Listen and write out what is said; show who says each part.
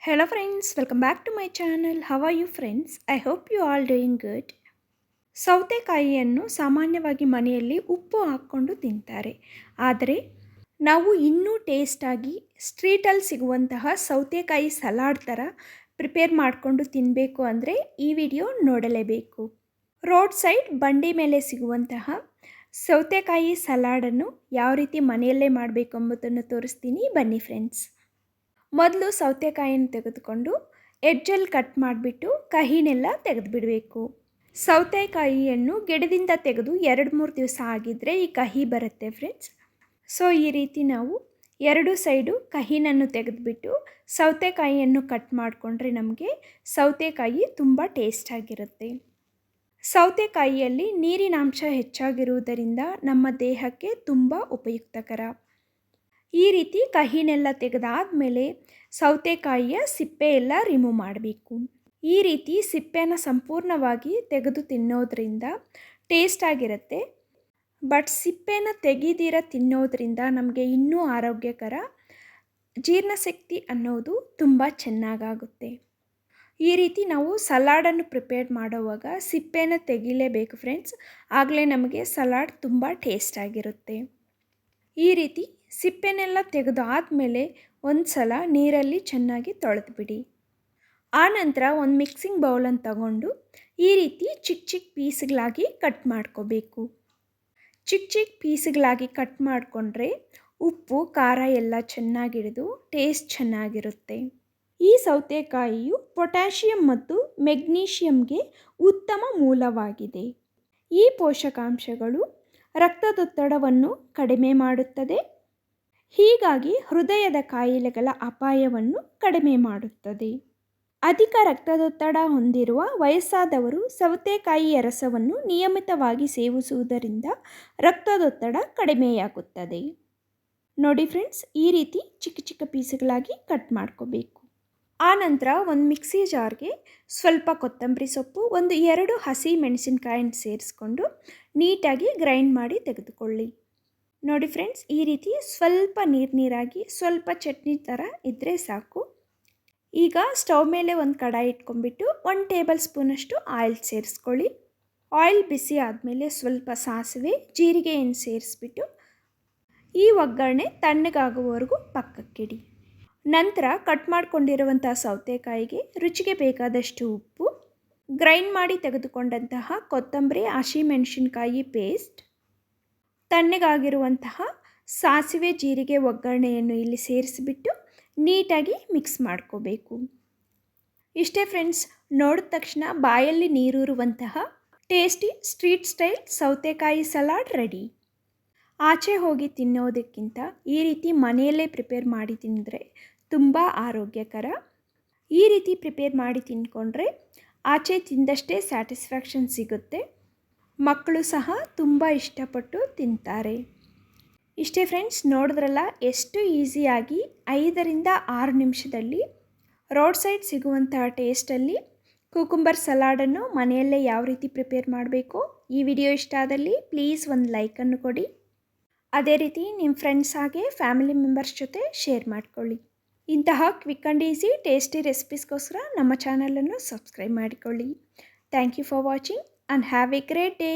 Speaker 1: Hello friends, welcome back to my channel. How are you friends? I hope you all doing good. ಸೌತೆಕಾಯಿಯನ್ನು ಸಾಮಾನ್ಯವಾಗಿ ಮನೆಯಲ್ಲಿ ಉಪ್ಪು ಹಾಕ್ಕೊಂಡು ತಿಂತಾರೆ. ಆದರೆ ನಾವು ಇನ್ನೂ ಟೇಸ್ಟಾಗಿ ಸ್ಟ್ರೀಟಲ್ಲಿ ಸಿಗುವಂತಹ ಸೌತೆಕಾಯಿ ಸಲಾಡ್ ಥರ ಪ್ರಿಪೇರ್ ಮಾಡಿಕೊಂಡು ತಿನ್ನಬೇಕು ಅಂದರೆ ಈ ವಿಡಿಯೋ ನೋಡಲೇಬೇಕು. ರೋಡ್ ಸೈಡ್ ಬಂಡಿ ಮೇಲೆ ಸಿಗುವಂತಹ ಸೌತೆಕಾಯಿ ಸಲಾಡನ್ನು ಯಾವ ರೀತಿ ಮನೆಯಲ್ಲೇ ಮಾಡಬೇಕು ಎಂಬುದನ್ನು ತೋರಿಸ್ತೀನಿ, ಬನ್ನಿ ಫ್ರೆಂಡ್ಸ್. ಮೊದಲು ಸೌತೆಕಾಯಿನ ತೆಗೆದುಕೊಂಡು ಎಡ್ಜಲ್ಲಿ ಕಟ್ ಮಾಡಿಬಿಟ್ಟು ಕಹಿನೆಲ್ಲ ತೆಗೆದುಬಿಡಬೇಕು. ಸೌತೆಕಾಯಿಯನ್ನು ಗಿಡದಿಂದ ತೆಗೆದು 2-3 ದಿವಸ ಆಗಿದ್ದರೆ ಈ ಕಹಿ ಬರುತ್ತೆ ಫ್ರೆಂಡ್ಸ್. ಸೊ ಈ ರೀತಿ ನಾವು 2 ಸೈಡು ಕಹಿನನ್ನು ತೆಗೆದುಬಿಟ್ಟು ಸೌತೆಕಾಯಿಯನ್ನು ಕಟ್ ಮಾಡಿಕೊಂಡ್ರೆ ನಮಗೆ ಸೌತೆಕಾಯಿ ತುಂಬ ಟೇಸ್ಟಾಗಿರುತ್ತೆ. ಸೌತೆಕಾಯಿಯಲ್ಲಿ ನೀರಿನಾಂಶ ಹೆಚ್ಚಾಗಿರುವುದರಿಂದ ನಮ್ಮ ದೇಹಕ್ಕೆ ತುಂಬ ಉಪಯುಕ್ತಕರ. ಈ ರೀತಿ ಕಹಿನೆಲ್ಲ ತೆಗೆದಾದಮೇಲೆ ಸೌತೆಕಾಯಿಯ ಸಿಪ್ಪೆ ಎಲ್ಲ ರಿಮೂವ್ ಮಾಡಬೇಕು. ಈ ರೀತಿ ಸಿಪ್ಪೆನ ಸಂಪೂರ್ಣವಾಗಿ ತೆಗೆದು ತಿನ್ನೋದ್ರಿಂದ ಟೇಸ್ಟಾಗಿರುತ್ತೆ. ಬಟ್ ಸಿಪ್ಪೆನ ತೆಗೆದಿರ ತಿನ್ನೋದ್ರಿಂದ ನಮಗೆ ಇನ್ನೂ ಆರೋಗ್ಯಕರ, ಜೀರ್ಣಶಕ್ತಿ ಅನ್ನೋದು ತುಂಬ ಚೆನ್ನಾಗಾಗುತ್ತೆ. ಈ ರೀತಿ ನಾವು ಸಲಾಡನ್ನು ಪ್ರಿಪೇರ್ ಮಾಡುವಾಗ ಸಿಪ್ಪೆನ ತೆಗಿಲೇಬೇಕು ಫ್ರೆಂಡ್ಸ್, ಆಗಲೇ ನಮಗೆ ಸಲಾಡ್ ತುಂಬ ಟೇಸ್ಟಾಗಿರುತ್ತೆ. ಈ ರೀತಿ ಸಿಪ್ಪೆನೆಲ್ಲ ತೆಗೆದು ಆದಮೇಲೆ ಒಂದು ಸಲ ನೀರಲ್ಲಿ ಚೆನ್ನಾಗಿ ತೊಳೆದುಬಿಡಿ. ಆನಂತರ ಒಂದು ಮಿಕ್ಸಿಂಗ್ ಬೌಲನ್ನು ತಗೊಂಡು ಈ ರೀತಿ ಚಿಕ್ಕ ಚಿಕ್ಕ ಪೀಸ್ಗಳಾಗಿ ಕಟ್ ಮಾಡ್ಕೋಬೇಕು. ಚಿಕ್ಕ ಚಿಕ್ಕ ಪೀಸ್ಗಳಾಗಿ ಕಟ್ ಮಾಡಿಕೊಂಡ್ರೆ ಉಪ್ಪು ಖಾರ ಎಲ್ಲ ಚೆನ್ನಾಗಿಡಿದು ಟೇಸ್ಟ್ ಚೆನ್ನಾಗಿರುತ್ತೆ. ಈ ಸೌತೆಕಾಯಿಯು ಪೊಟ್ಯಾಷಿಯಂ ಮತ್ತು ಮೆಗ್ನೀಷಿಯಂಗೆ ಉತ್ತಮ ಮೂಲವಾಗಿದೆ. ಈ ಪೋಷಕಾಂಶಗಳು ರಕ್ತದೊತ್ತಡವನ್ನು ಕಡಿಮೆ ಮಾಡುತ್ತದೆ. ಹೀಗಾಗಿ ಹೃದಯದ ಕಾಯಿಲೆಗಳ ಅಪಾಯವನ್ನು ಕಡಿಮೆ ಮಾಡುತ್ತದೆ. ಅಧಿಕ ರಕ್ತದೊತ್ತಡ ಹೊಂದಿರುವ ವಯಸ್ಸಾದವರು ಸೌತೆಕಾಯಿಯ ರಸವನ್ನು ನಿಯಮಿತವಾಗಿ ಸೇವಿಸುವುದರಿಂದ ರಕ್ತದೊತ್ತಡ ಕಡಿಮೆಯಾಗುತ್ತದೆ. ನೋಡಿ ಫ್ರೆಂಡ್ಸ್, ಈ ರೀತಿ ಚಿಕ್ಕ ಚಿಕ್ಕ ಪೀಸ್ಗಳಾಗಿ ಕಟ್ ಮಾಡ್ಕೋಬೇಕು. ಆನಂತರ ಒಂದು ಮಿಕ್ಸಿ ಜಾರ್ಗೆ ಸ್ವಲ್ಪ ಕೊತ್ತಂಬರಿ ಸೊಪ್ಪು, 1-2 ಹಸಿ ಮೆಣಸಿನಕಾಯಿನ ಸೇರಿಸ್ಕೊಂಡು ನೀಟಾಗಿ ಗ್ರೈಂಡ್ ಮಾಡಿ ತೆಗೆದುಕೊಳ್ಳಿ. ನೋಡಿ ಫ್ರೆಂಡ್ಸ್, ಈ ರೀತಿ ಸ್ವಲ್ಪ ನೀರಾಗಿ ಸ್ವಲ್ಪ ಚಟ್ನಿ ಥರ ಇದ್ದರೆ ಸಾಕು. ಈಗ ಸ್ಟವ್ ಮೇಲೆ ಒಂದು ಕಡಾಯಿ ಇಟ್ಕೊಂಡ್ಬಿಟ್ಟು 1 ಟೇಬಲ್ ಸ್ಪೂನಷ್ಟು ಆಯಿಲ್ ಸೇರಿಸ್ಕೊಳ್ಳಿ. ಆಯಿಲ್ ಬಿಸಿ ಆದಮೇಲೆ ಸ್ವಲ್ಪ ಸಾಸಿವೆ, ಜೀರಿಗೆಯನ್ನು ಸೇರಿಸ್ಬಿಟ್ಟು ಈ ಒಗ್ಗರಣೆ ತಣ್ಣಗಾಗುವವರೆಗೂ ಪಕ್ಕಕ್ಕಿಡಿ. ನಂತರ ಕಟ್ ಮಾಡ್ಕೊಂಡಿರುವಂಥ ಸೌತೆಕಾಯಿಗೆ ರುಚಿಗೆ ಬೇಕಾದಷ್ಟು ಉಪ್ಪು, ಗ್ರೈಂಡ್ ಮಾಡಿ ತೆಗೆದುಕೊಂಡಂತಹ ಕೊತ್ತಂಬರಿ, ಹಸಿಮೆಣಸಿನಕಾಯಿ ಪೇಸ್ಟ್, ತಣ್ಣಗಾಗಿರುವಂತಹ ಸಾಸಿವೆ ಜೀರಿಗೆ ಒಗ್ಗರಣೆಯನ್ನು ಇಲ್ಲಿ ಸೇರಿಸಿಬಿಟ್ಟು ನೀಟಾಗಿ ಮಿಕ್ಸ್ ಮಾಡ್ಕೋಬೇಕು. ಇಷ್ಟೇ ಫ್ರೆಂಡ್ಸ್, ನೋಡಿದ ತಕ್ಷಣ ಬಾಯಲ್ಲಿ ನೀರೂರುವಂತಹ ಟೇಸ್ಟಿ ಸ್ಟ್ರೀಟ್ ಸ್ಟೈಲ್ ಸೌತೆಕಾಯಿ ಸಲಾಡ್ ರೆಡಿ. ಆಚೆ ಹೋಗಿ ತಿನ್ನೋದಕ್ಕಿಂತ ಈ ರೀತಿ ಮನೆಯಲ್ಲೇ ಪ್ರಿಪೇರ್ ಮಾಡಿ ತಿಂದರೆ ತುಂಬ ಆರೋಗ್ಯಕರ. ಈ ರೀತಿ ಪ್ರಿಪೇರ್ ಮಾಡಿ ತಿಂದ್ಕೊಂಡ್ರೆ ಆಚೆ ತಿಂದಷ್ಟೇ ಸ್ಯಾಟಿಸ್ಫ್ಯಾಕ್ಷನ್ ಸಿಗುತ್ತೆ. ಮಕ್ಕಳು ಸಹ ತುಂಬ ಇಷ್ಟಪಟ್ಟು ತಿಂತಾರೆ. ಇಷ್ಟೇ ಫ್ರೆಂಡ್ಸ್, ನೋಡಿದ್ರಲ್ಲ ಎಷ್ಟು ಈಸಿಯಾಗಿ 5-6 ನಿಮಿಷದಲ್ಲಿ ರೋಡ್ ಸೈಡ್ ಸಿಗುವಂತಹ ಟೇಸ್ಟಲ್ಲಿ ಕುಕುಂಬರ್ ಸಲಾಡನ್ನು ಮನೆಯಲ್ಲೇ ಯಾವ ರೀತಿ ಪ್ರಿಪೇರ್ ಮಾಡಬೇಕು. ಈ ವಿಡಿಯೋ ಇಷ್ಟ ಆದಲ್ಲಿ ಪ್ಲೀಸ್ ಒಂದು ಲೈಕನ್ನು ಕೊಡಿ. ಅದೇ ರೀತಿ ನಿಮ್ಮ ಫ್ರೆಂಡ್ಸ್ ಹಾಗೆ ಫ್ಯಾಮಿಲಿ ಮೆಂಬರ್ಸ್ ಜೊತೆ ಶೇರ್ ಮಾಡ್ಕೊಳ್ಳಿ. ಇಂತಹ ಕ್ವಿಕ್ ಆ್ಯಂಡ್ ಈಸಿ ಟೇಸ್ಟಿ ರೆಸಿಪೀಸ್ಗೋಸ್ಕರ ನಮ್ಮ ಚಾನಲನ್ನು ಸಬ್ಸ್ಕ್ರೈಬ್ ಮಾಡಿಕೊಳ್ಳಿ. Thank you for watching and have a great day.